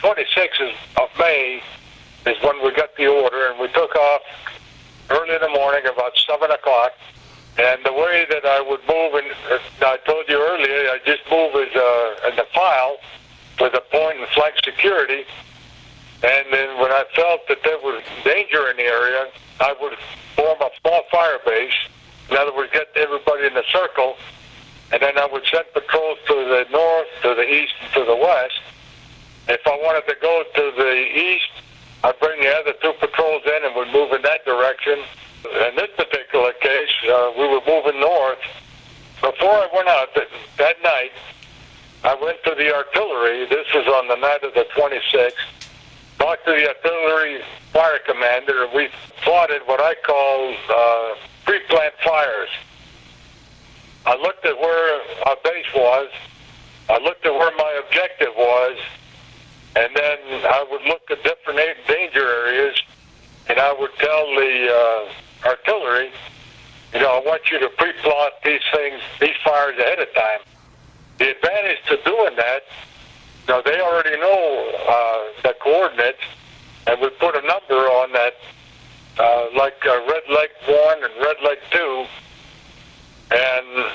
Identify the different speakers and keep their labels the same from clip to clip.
Speaker 1: 26th of May is when we got the order, and we took off early in the morning, about 7 o'clock. And the way that I would move, and I told you earlier, I just move as in the file with a point and flank security. And then when I felt that there was danger in the area, I would form a small fire base. In other words, get everybody in the circle. And then I would send patrols to the north, to the east, and to the west. If I wanted to go to the east, I'd bring the other two patrols in and would move in that direction. In this particular case, we were moving north. Before I went out that night, I went to the artillery. This was on the night of the 26th. Talked to the artillery fire commander, and we plotted what I call pre-plant fires. I looked at where our base was. I looked at where my objective was. And then I would look at different danger areas, and I would tell the artillery, I want you to pre-plot these things, these fires ahead of time. The advantage to doing that, they already know the coordinates, and we put a number on that, like red leg 1 and red leg 2, and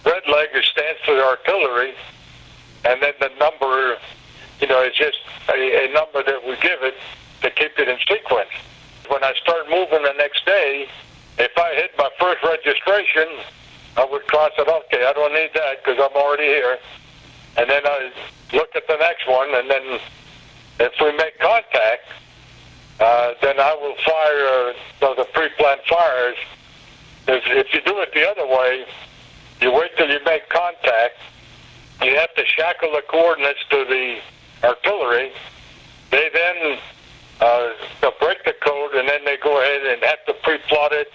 Speaker 1: red leg stands for the artillery, and then the number, it's just a number that we give it to keep it in sequence. When I start moving the next day, if I hit my first registration, I would cross it off. Okay, I don't need that because I'm already here. And then I look at the next one, and then if we make contact, then I will fire the pre-planned fires. If you do it the other way, you wait till you make contact. You have to shackle the coordinates to the artillery. They then they'll break the code, and then they go ahead and have to pre-plot it,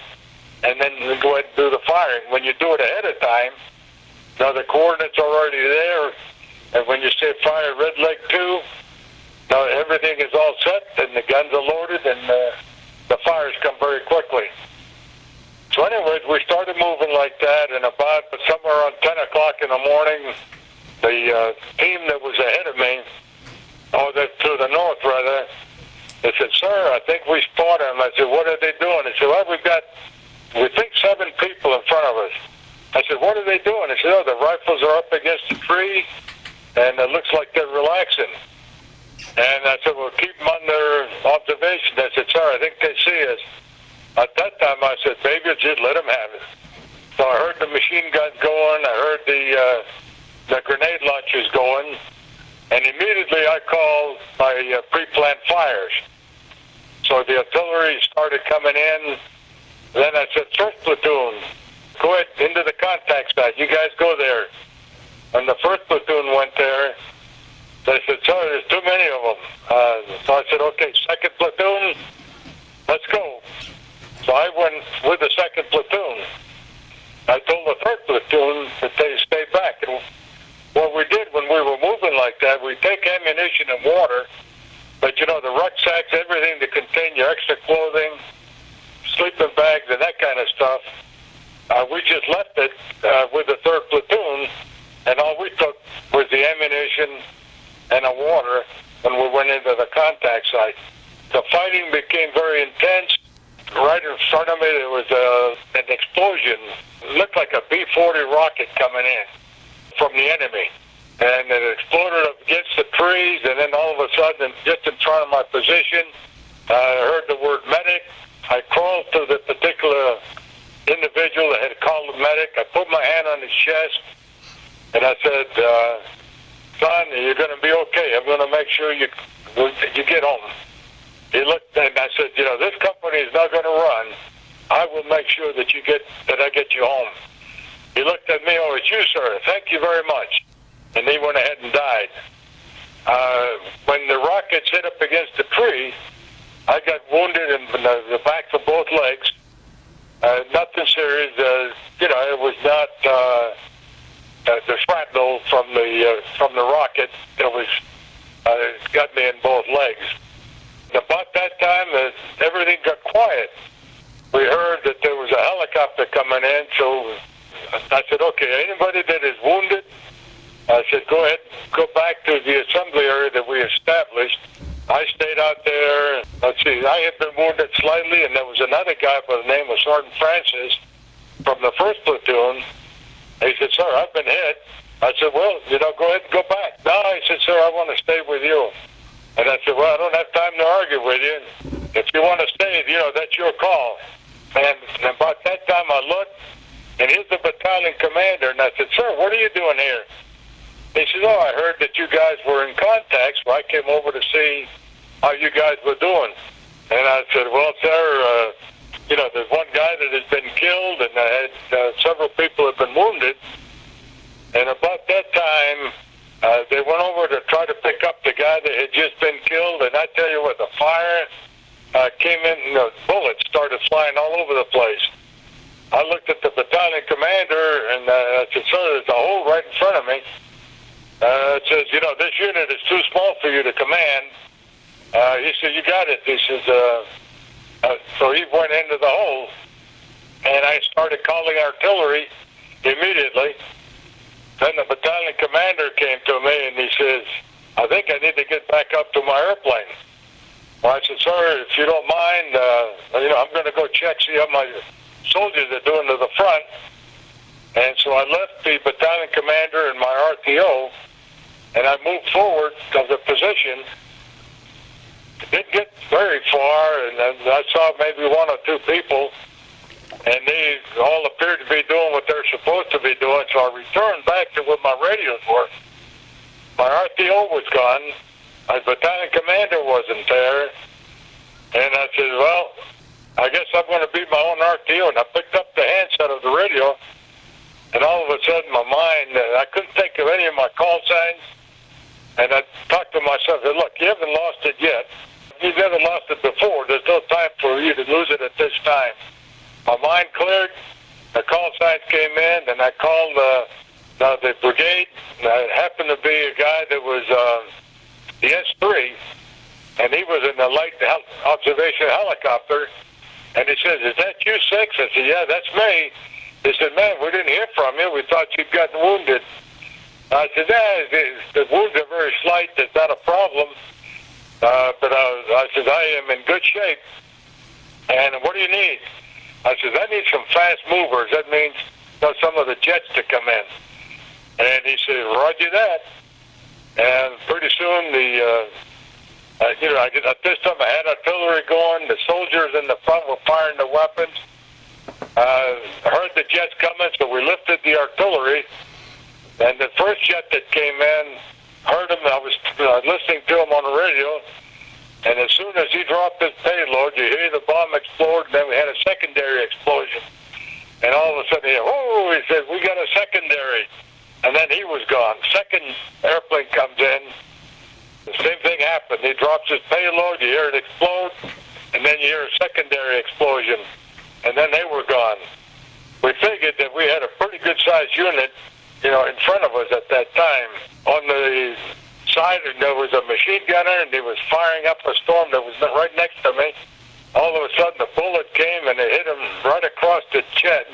Speaker 1: and then they go ahead and do the firing. When you do it ahead of time, the coordinates are already there, and when you say fire red leg 2, everything is all set, and the guns are loaded, and the fires come very quickly. So anyways, we started moving like that, and about somewhere around 10 o'clock in the morning, the team that was ahead of me, to the north rather, they said, "Sir, I think we spotted them." I said, "What are they doing?" They said, "Well, we think 7 people in front of us." I said, "What are they doing?" They said, "Oh, the rifles are up against the tree, and it looks like they're relaxing." And I said, "Well, keep them under observation." They said, "Sir, I think they see us." At that time, I said, "Maybe just let them have it." So I heard the machine guns going. I heard the grenade launchers going. And immediately I called my pre-planned fires. So the artillery started coming in. Then I said, "First platoon, go ahead into the contact site. You guys go there." And the first platoon went there. They said, "Sir, there's too many of them." So I said, "Okay, second platoon, let's go." So I went with the second platoon. I told the third platoon that they stay back. And what we did when we were moving like that, we take ammunition and water, but the rucksacks, everything to contain your extra clothing, sleeping bags, and that kind of stuff, we just left it with the third platoon, and all we took was the ammunition and the water when we went into the contact site. The fighting became very intense. Right in front of me, there was an explosion. It looked like a B-40 rocket coming in from the enemy. And it exploded up against the trees, and then all of a sudden, just in front of my position, I heard the word medic. I crawled to the particular individual that had called the medic. I put my hand on his chest, and I said, "Son, you're going to be okay. I'm going to make sure you get home." He looked, and I said, "This company is not going to run. I will make sure that I get you home." He looked at me, "Oh, it's you, sir. Thank you very much." And he went ahead and died. When the rockets hit up against the tree, I got wounded in the back of both legs. Nothing serious. It was not the shrapnel from the rocket. It got me in both legs. About that time, everything got quiet. We heard that there was a helicopter coming in, so I said, "Okay, anybody that is wounded I said, go ahead, go back to the assembly area that we established. I stayed out there. Let's see, I had been wounded slightly, and there was another guy by the name of Sergeant Francis from the 1st platoon. He said, sir, I've been hit. I said, well, go ahead and go back. No, he said, sir, I want to stay with you. And I said, well, I don't have time to argue with you. If you want to stay, that's your call. And about that time I looked, and here's the battalion commander, and I said, sir, what are you doing here? He said, oh, I heard that you guys were in contact, so I came over to see how you guys were doing. And I said, well, sir, there's one guy that has been killed, and I had several people have been wounded. And about that time, they went over to try to pick up the guy that had just been killed, and I tell you what, the fire came in, bullets started flying all over the place. I looked at the battalion commander, and I said, sir, there's a hole right in front of me. It says, this unit is too small for you to command. He said, you got it. He says, so he went into the hole, and I started calling artillery immediately. Then the battalion commander came to me, and he says, I think I need to get back up to my airplane. Well, I said, sir, if you don't mind, I'm going to go check, see how my soldiers are doing to the front. And so I left the battalion commander and my RTO, and I moved forward to the position. Didn't get very far, and I saw maybe one or two people, and they all appeared to be doing what they're supposed to be doing, so I returned back to where my radios were. My RTO was gone. My battalion commander wasn't there, and I said, well, I guess I'm going to be my own RTO, and I picked up the handset of the radio, and all of a sudden my mind, I couldn't think of any of my call signs, and I talked to myself, I said, look, you haven't lost it yet. You've never lost it before. There's no time for you to lose it at this time. My mind cleared, the call signs came in, and I called the brigade. It happened to be a guy that was the S3, and he was in the light observation helicopter, and he says, is that you, 6? I said, yeah, that's me. He said, man, we didn't hear from you. We thought you'd gotten wounded. I said, the wounds are very slight. It's not a problem. But I said, I am in good shape. And what do you need? I said, I need some fast movers. That means some of the jets to come in. And he said, roger that. And pretty soon at this time I had artillery going. The soldiers in the front were firing the weapons. I heard the jets coming, so we lifted the artillery. And the first jet that came in, heard him. I was listening to him on the radio. And as soon as he dropped his payload, you hear the bomb explode, and then we had a secondary explosion. And all of a sudden, he said, we got a secondary. And then he was gone. Second airplane comes in. The same thing happened. He drops his payload, you hear it explode, and then you hear a secondary explosion. And then they were gone. We figured that we had a pretty good-sized unit, in front of us at that time. On the side, there was a machine gunner, and he was firing up a storm that was right next to me. All of a sudden, the bullet came, and it hit him right across the chin.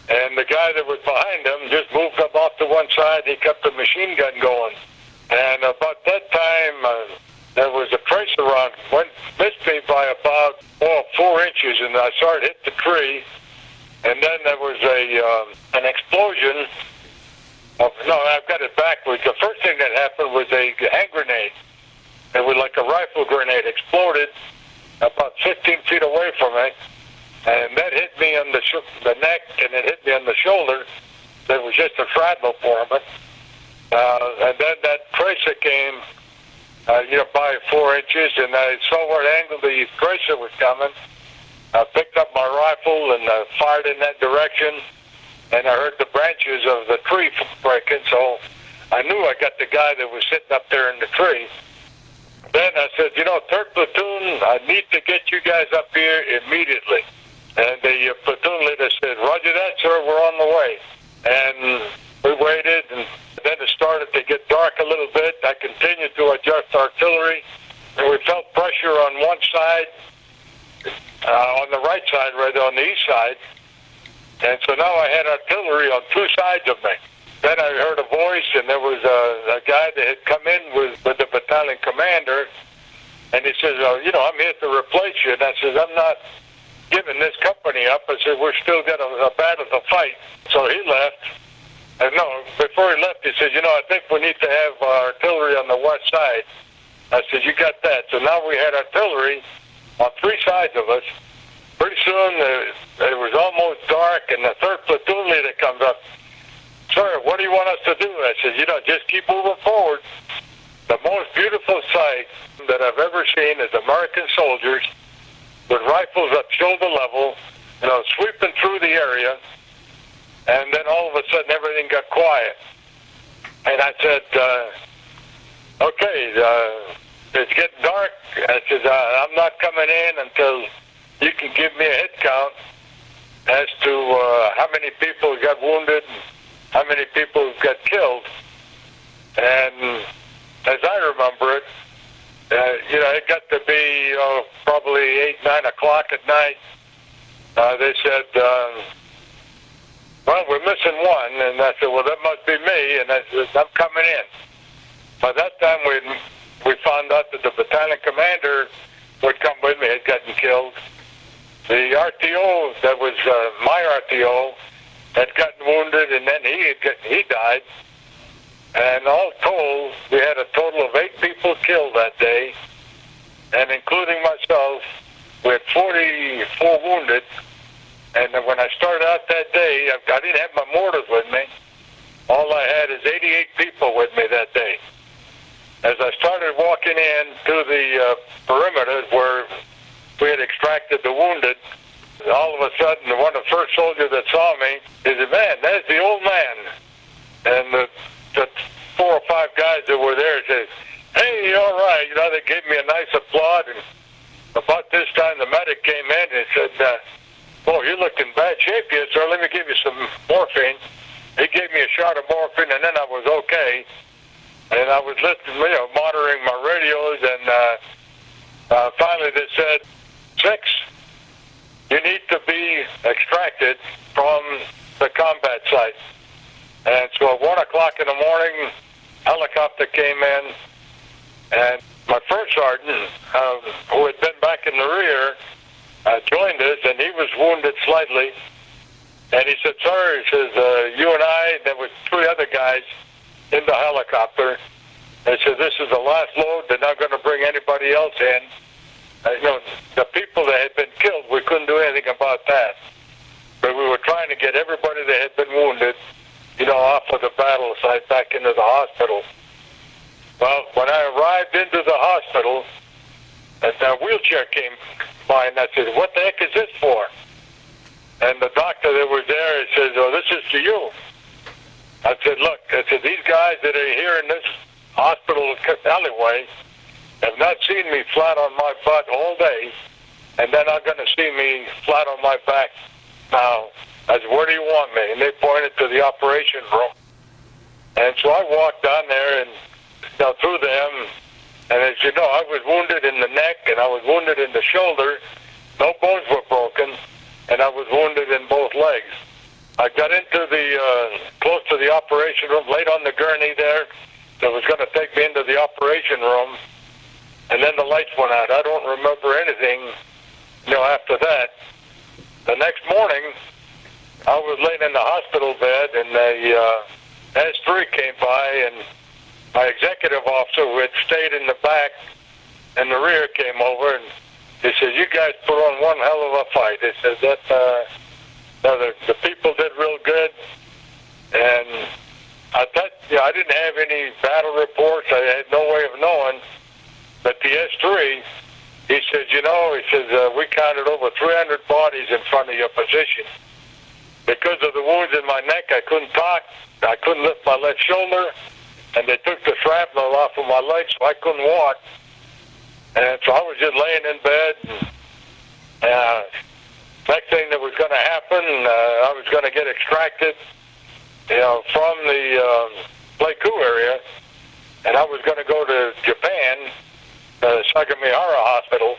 Speaker 1: And the guy that was behind him just moved up off to one side. He kept the machine gun going. And about that time, there was a tracer run. Missed me by about 4 inches, and I saw it hit the tree. And then there was an explosion. No, I've got it backwards. The first thing that happened was a hand grenade. It was like a rifle grenade. Exploded about 15 feet away from me. And that hit me on the neck, and it hit me on the shoulder. There was just a shrapnel forming. And then that tracer came, by 4 inches, and I saw what angle the tracer was coming. I picked up my rifle and fired in that direction, and I heard the branches of the tree breaking, so I knew I got the guy that was sitting up there in the tree. Then I said, 3rd platoon, I need to get you guys up here immediately. And the platoon leader said, roger that, sir, we're on the way. And we waited, and then it started to get dark a little bit. I continued to adjust artillery, and we felt pressure on one side, on the right side, rather on the east side. And so now I had artillery on 2 sides of me. then I heard a voice, and there was a guy that had come in with the battalion commander, and he says, I'm here to replace you. And I says, I'm not giving this company up. I said, we're still got a battle to fight. So he left. And no, before he left, he said, I think we need to have artillery on the west side. I said, you got that. So now we had artillery on three sides of us. Pretty soon, it was almost dark, and the third platoon leader comes up. Sir, what do you want us to do? I said, just keep moving forward. The most beautiful sight that I've ever seen is American soldiers with rifles up shoulder level, sweeping through the area, and then all of a sudden everything got quiet. And I said, okay, it's getting dark. I said, I'm not coming in until you can give me a hit count as to how many people got wounded, how many people got killed. And as I remember it, it got to be probably 8, 9 o'clock at night. They said, well, we're missing one. And I said, well, that must be me. And I said, I'm coming in. By that time, we found out that the battalion commander would come with me had gotten killed. The RTO, that was my RTO, had gotten wounded, and then he died. And all told, we had a total of 8 people killed that day, and including myself, we had 44 wounded. And when I started out that day, I didn't have my mortars with me. All I had is 88 people with me that day. As I started walking in to the perimeter where we had extracted the wounded, all of a sudden, one of the first soldiers that saw me, he said, man, that's the old man. And the 4 or 5 guys that were there said, hey, all right. They gave me a nice applaud. And about this time, the medic came in and said, boy, you look in bad shape here, sir. Let me give you some morphine. He gave me a shot of morphine, and then I was okay. And I was listening, monitoring my radios, and finally they said, 6, you need to be extracted from the combat site. And so at 1 o'clock in the morning, helicopter came in, and my first sergeant, who had been back in the rear, joined us, and he was wounded slightly. And he said, sir, he says, you and I, there was 3 other guys in the helicopter. They said, this is the last load. They're not going to bring anybody else in. The people that had been killed, we couldn't do anything about that. But we were trying to get everybody that had been wounded, off of the battle site back into the hospital. Well, when I arrived into the hospital, a wheelchair came by, and I said, what the heck is this for? And the doctor that was there, he says, oh, this is to you. I said, look, these guys that are here in this hospital alleyway have not seen me flat on my butt all day, and they're not going to see me flat on my back now. I said, where do you want me? And they pointed to the operation room. And so I walked down there and through them, and as you know, I was wounded in the neck, and I was wounded in the shoulder. No bones were broken, and I was wounded in both legs. I got into close to the operation room, laid on the gurney there, that was going to take me into the operation room, and then the lights went out. I don't remember anything, after that. The next morning, I was laying in the hospital bed, and the S3 came by, and my executive officer, who had stayed in the back and the rear, came over, and he said, you guys put on one hell of a fight. He said that the people did real good, and I thought, I didn't have any battle reports. I had no way of knowing, but the S3, he said, we counted over 300 bodies in front of your position. Because of the wounds in my neck, I couldn't talk, I couldn't lift my left shoulder, and they took the shrapnel off of my legs, so I couldn't walk. And so I was just laying in bed. And, next thing that was going to happen, I was going to get extracted, from the Pleiku area, and I was going to go to Japan, Sagamihara Hospital,